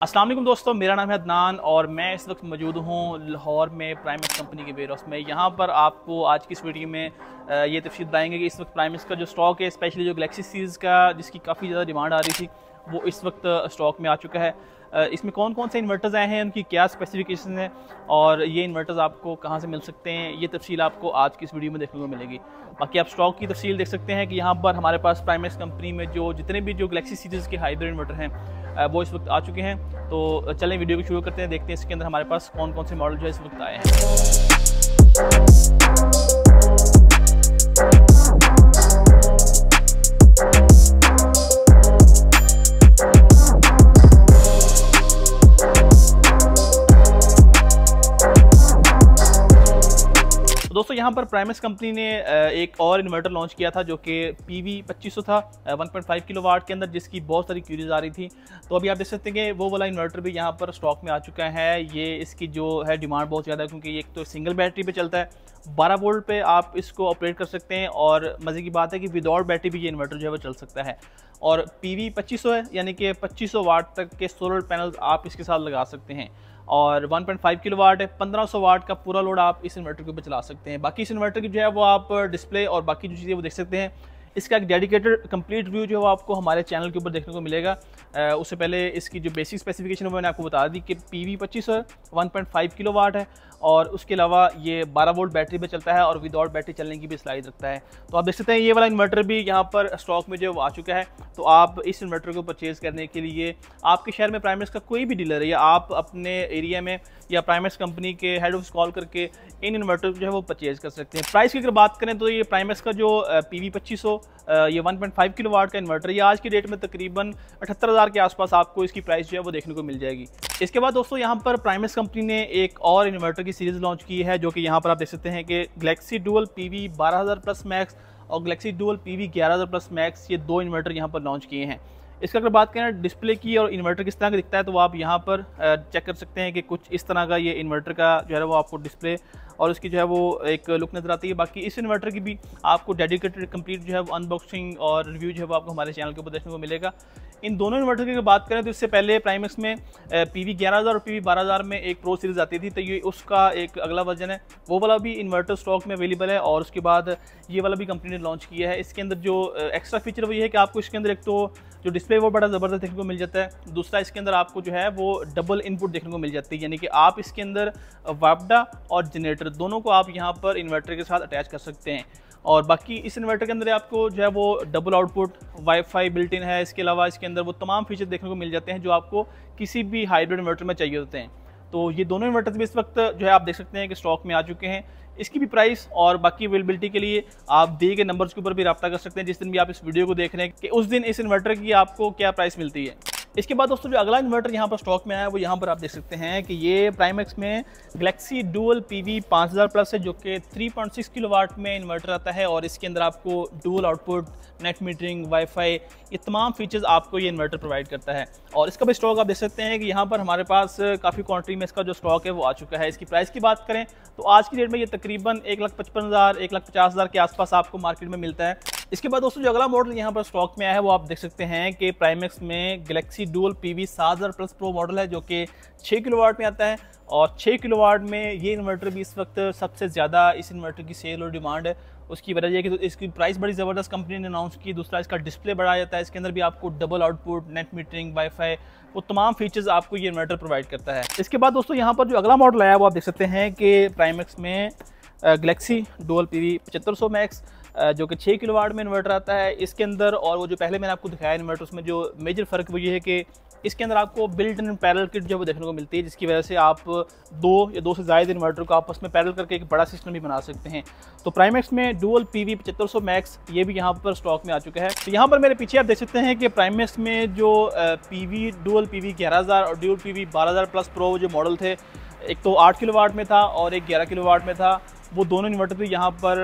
अस्सलाम वालेकुम दोस्तों, मेरा नाम है अदनान और मैं इस वक्त मौजूद हूँ लाहौर में प्राइमेक्स कंपनी के वेयर हाउस में। यहाँ पर आपको आज की इस वीडियो में ये तफसील बताएंगे कि इस वक्त प्राइमेक्स का जो स्टॉक है, स्पेशली जो गैलेक्सी सीरीज़ का जिसकी काफ़ी ज़्यादा डिमांड आ रही थी, वो इस वक्त स्टॉक में आ चुका है। इसमें कौन कौन से इन्वर्टर्स आए हैं, उनकी क्या स्पेसिफिकेशन है और ये इन्वर्टर्स आपको कहाँ से मिल सकते हैं, ये तफसील आपको आज की इस वीडियो में देखने को मिलेगी। बाकी आप स्टॉक की तफसील देख सकते हैं कि यहाँ पर हमारे पास प्राइमेक्स कंपनी में जो जितने भी जो गैलेक्सी सीरीज़ के हाइब्रिड इन्वर्टर हैं वो इस वक्त आ चुके हैं। तो चलें वीडियो को शुरू करते हैं, देखते हैं इसके अंदर हमारे पास कौन कौन से मॉडल जो है इस वक्त आए हैं। दोस्तों यहाँ पर प्राइमेक्स कंपनी ने एक और इन्वर्टर लॉन्च किया था जो कि PV2500 था 1.5 किलोवाट के अंदर, जिसकी बहुत सारी क्यूरीज आ रही थी। तो अभी आप देख सकते हैं कि वो वाला इन्वर्टर भी यहाँ पर स्टॉक में आ चुका है। ये इसकी जो है डिमांड बहुत ज़्यादा है क्योंकि ये एक तो सिंगल बैटरी पे चलता है, 12 वोल्ट पे आप इसको ऑपरेट कर सकते हैं और मज़े की बात है कि विदाउट बैटरी भी ये इन्वर्टर जो है वो चल सकता है। और PV2500 है, यानी कि 2500 वाट तक के सोलर पैनल्स आप इसके साथ लगा सकते हैं। और 1.5 किलोवाट है, 1500 वाट का पूरा लोड आप इस इन्वर्टर के ऊपर चला सकते हैं। बाकी इस इन्वर्टर की जो है वो आप डिस्प्ले और बाकी जो चीज़ें वो देख सकते हैं। इसका एक डेडिकेटेड कंप्लीट रिव्यू जो है वो आपको हमारे चैनल के ऊपर देखने को मिलेगा। उससे पहले इसकी जो बेसिक स्पेसिफिकेशन है वो मैंने आपको बता दी कि PV2500 1.5 किलोवाट है और उसके अलावा ये 12 वोल्ट बैटरी पे चलता है और विदाउट बैटरी चलने की भी स्लाइड रखता है। तो आप देख सकते हैं ये वाला इन्वर्टर भी यहाँ पर स्टॉक में जो आ चुका है। तो आप इस इन्वर्टर को परचेज़ करने के लिए आपके शहर में प्राइमेक्स का कोई भी डीलर है या आप अपने एरिया में या प्राइमेक्स कंपनी के हेड ऑफिस कॉल करके इन इन्वर्टर जो है वो परचेज़ कर सकते हैं। प्राइस की अगर बात करें तो ये प्राइमेक्स का जो PV2500 ये 1.5 किलोवाट का इन्वर्टर, ये आज की डेट में तकरीबन 78,000 के आसपास आपको इसकी प्राइस जो है वो देखने को मिल जाएगी। इसके बाद दोस्तों यहाँ पर प्राइमेक्स कंपनी ने एक और इन्वर्टर की सीरीज़ लॉन्च की है जो कि यहाँ पर आप देख सकते हैं कि Galaxy dual PV 12000 plus max और Galaxy dual PV 11000 plus max, ये दो इन्वर्टर यहाँ पर लॉन्च किए हैं। इसका अगर बात करें डिस्प्ले की और इन्वर्टर किस तरह का दिखता है तो आप यहाँ पर चेक कर सकते हैं कि कुछ इस तरह का ये इन्वर्टर का जो है वो आपको डिस्प्ले और उसकी जो है वो एक लुक नज़र आती है। बाकी इस इन्वर्टर की भी आपको डेडिकेटेड कंप्लीट जो है वो अनबॉक्सिंग और रिव्यू जो है वो आपको हमारे चैनल के ऊपर देखने को मिलेगा। इन दोनों इन्वर्टर की अगर बात करें तो इससे पहले प्राइमेक्स में PV 11000 और PV 12000 में एक प्रो सीरीज़ आती थी, तो ये उसका एक अगला वर्जन है। वो वाला भी इन्वर्टर स्टॉक में अवेलेबल है और उसके बाद ये वाला भी कंपनी ने लॉन्च किया है। इसके अंदर जो एक्स्ट्रा फीचर वो ये है कि आपको इसके अंदर एक तो जो डिस्प्ले वो बड़ा ज़बरदस्त देखने को मिल जाता है, दूसरा इसके अंदर आपको जो है वो डबल इनपुट देखने को मिल जाती है, यानी कि आप इसके अंदर वापडा और जनरेटर दोनों को आप यहाँ पर इन्वर्टर के साथ अटैच कर सकते हैं। और बाकी इस इन्वर्टर के अंदर आपको जो है वो double output wifi built in है। इसके अलावा इसके अंदर वो तमाम फीचर देखने को मिल जाते हैं जो आपको किसी भी हाइब्रिड इन्वर्टर में चाहिए होते हैं। तो ये दोनों इन्वर्टर भी इस वक्त जो है आप देख सकते हैं कि स्टॉक में आ चुके हैं। इसकी भी प्राइस और बाकी अवेलेबिलिटी के लिए आप दिए गए नंबर्स के ऊपर भी रब्ता कर सकते हैं जिस दिन भी आप इस वीडियो को देख रहे हैं कि उस दिन इस इन्वर्टर की आपको क्या प्राइस मिलती है। इसके बाद दोस्तों जो अगला इन्वर्टर यहाँ पर स्टॉक में आया है वो यहाँ पर आप देख सकते हैं कि ये प्राइमेक्स में गैलेक्सी डुअल PV 5000 प्लस है जो कि 3.6 किलोवाट में इन्वर्टर आता है और इसके अंदर आपको dual output, net metering, wifi, ये तमाम फीचर्स आपको ये इन्वर्टर प्रोवाइड करता है। और इसका भी स्टॉक आप देख सकते हैं कि यहाँ पर हमारे पास काफ़ी क्वांटिटी में इसका जो स्टॉक है वो आ चुका है। इसकी प्राइस की बात करें तो आज की डेट में ये तकरीबन 1,55,000 1,50,000 के आसपास आपको मार्केट में मिलता है। इसके बाद दोस्तों जो अगला मॉडल यहाँ पर स्टॉक में आया है वो आप देख सकते हैं कि प्राइमेक्स में Galaxy dual PV 7000 plus pro model है जो कि 6 किलोवाट में आता है और 6 किलोवाट में ये इन्वर्टर भी इस वक्त सबसे ज़्यादा इस इन्वर्टर की सेल और डिमांड है। उसकी वजह यह कि तो इसकी प्राइस बड़ी ज़बरदस्त कंपनी ने अनाउंस की। दूसरा इसका डिस्प्ले बढ़ाया जाता है, इसके अंदर भी आपको double output, net metering, wifi, वो तमाम फीचर्स आपको ये इन्वर्टर प्रोवाइड करता है। इसके बाद दोस्तों यहाँ पर जो अगला मॉडल आया है वो आप देख सकते हैं कि प्राइमेक्स में गैलेक्सी डुअल PV 7500 मैक्स जो कि 6 किलोवाट में इन्वर्टर आता है इसके अंदर। और वो जो पहले मैंने आपको दिखाया इन्वर्टर, उसमें जो मेजर फ़र्क वो ये है कि इसके अंदर आपको बिल्ट इन पैरेलल किट जो वो देखने को मिलती है, जिसकी वजह से आप दो या दो से ज़्यादा इन्वर्टर को आपस में पैरेलल करके एक बड़ा सिस्टम भी बना सकते हैं। तो प्राइमेक्स में डुअल PV 7500 मैक्स ये भी यहाँ पर स्टॉक में आ चुका है। तो यहाँ पर मेरे पीछे आप देख सकते हैं कि प्राइमेक्स में जो डुअल PV 11000 और डुअल PV 12000 प्लस प्रो जो मॉडल थे, एक तो 8 किलोवाट में था और एक 11 किलोवाट में था, वो दोनों इन्वर्टर भी यहाँ पर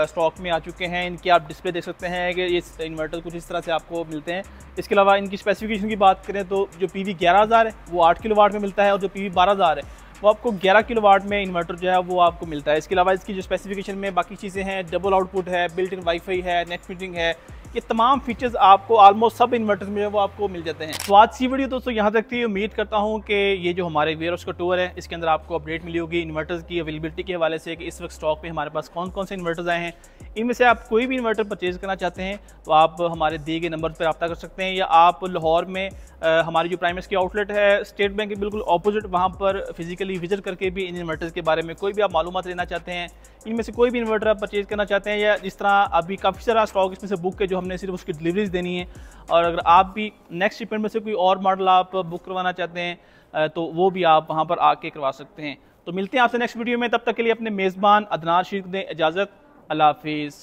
स्टॉक में आ चुके हैं। इनकी आप डिस्प्ले देख सकते हैं कि ये इन्वर्टर कुछ इस तरह से आपको मिलते हैं। इसके अलावा इनकी स्पेसिफिकेशन की बात करें तो जो PV 11000 है वो 8 किलोवाट में मिलता है और जो PV 12000 है वो आपको 11 किलोवाट में इन्वर्टर जो है वो आपको मिलता है। इसके अलावा इसकी जो स्पेसिफिकेशन में बाकी चीज़ें हैं, डबल आउटपुट है, बिल्ट इन वाईफाई है, नेट मीटरिंग है, ये तमाम फीचर्स आपको ऑलमोस्ट सब इन्वर्टर्स में वो आपको मिल जाते हैं। तो आज की वीडियो दोस्तों यहाँ तक थी। उम्मीद करता हूँ कि ये जो हमारे वेयर हाउस का टूर है इसके अंदर आपको अपडेट मिली होगी इन्वर्टर्स की अवेलेबिलिटी के हवाले से कि इस वक्त स्टॉक में हमारे पास कौन कौन से इन्वर्टर्स आए हैं। इनमें से आप कोई भी इन्वर्टर परचेज़ करना चाहते हैं तो आप हमारे दिए गए नंबर पर रब्ता कर सकते हैं, या आप लाहौर में हमारी जो प्राइमेस की आउटलेट है स्टेट बैंक के बिल्कुल ऑपोजिट, वहाँ पर फिजिकली विजिट करके भी इन इन्वर्टर्स के बारे में कोई भी आप मालूमात लेना चाहते हैं, इनमें से कोई भी इन्वर्टर आप परचेज़ करना चाहते हैं, या जिस तरह अभी काफ़ी सारा स्टॉक इसमें से बुक है जो हमने सिर्फ उसकी डिलीवरीज देनी है, और अगर आप भी नेक्स्ट शिपमेंट में से कोई और मॉडल आप बुक करवाना चाहते हैं तो वो भी आप वहाँ पर आके करवा सकते हैं। तो मिलते हैं आपसे नेक्स्ट वीडियो में, तब तक के लिए अपने मेज़बान अदनान शीख दें इजाज़त। अल्लाह हाफिज़।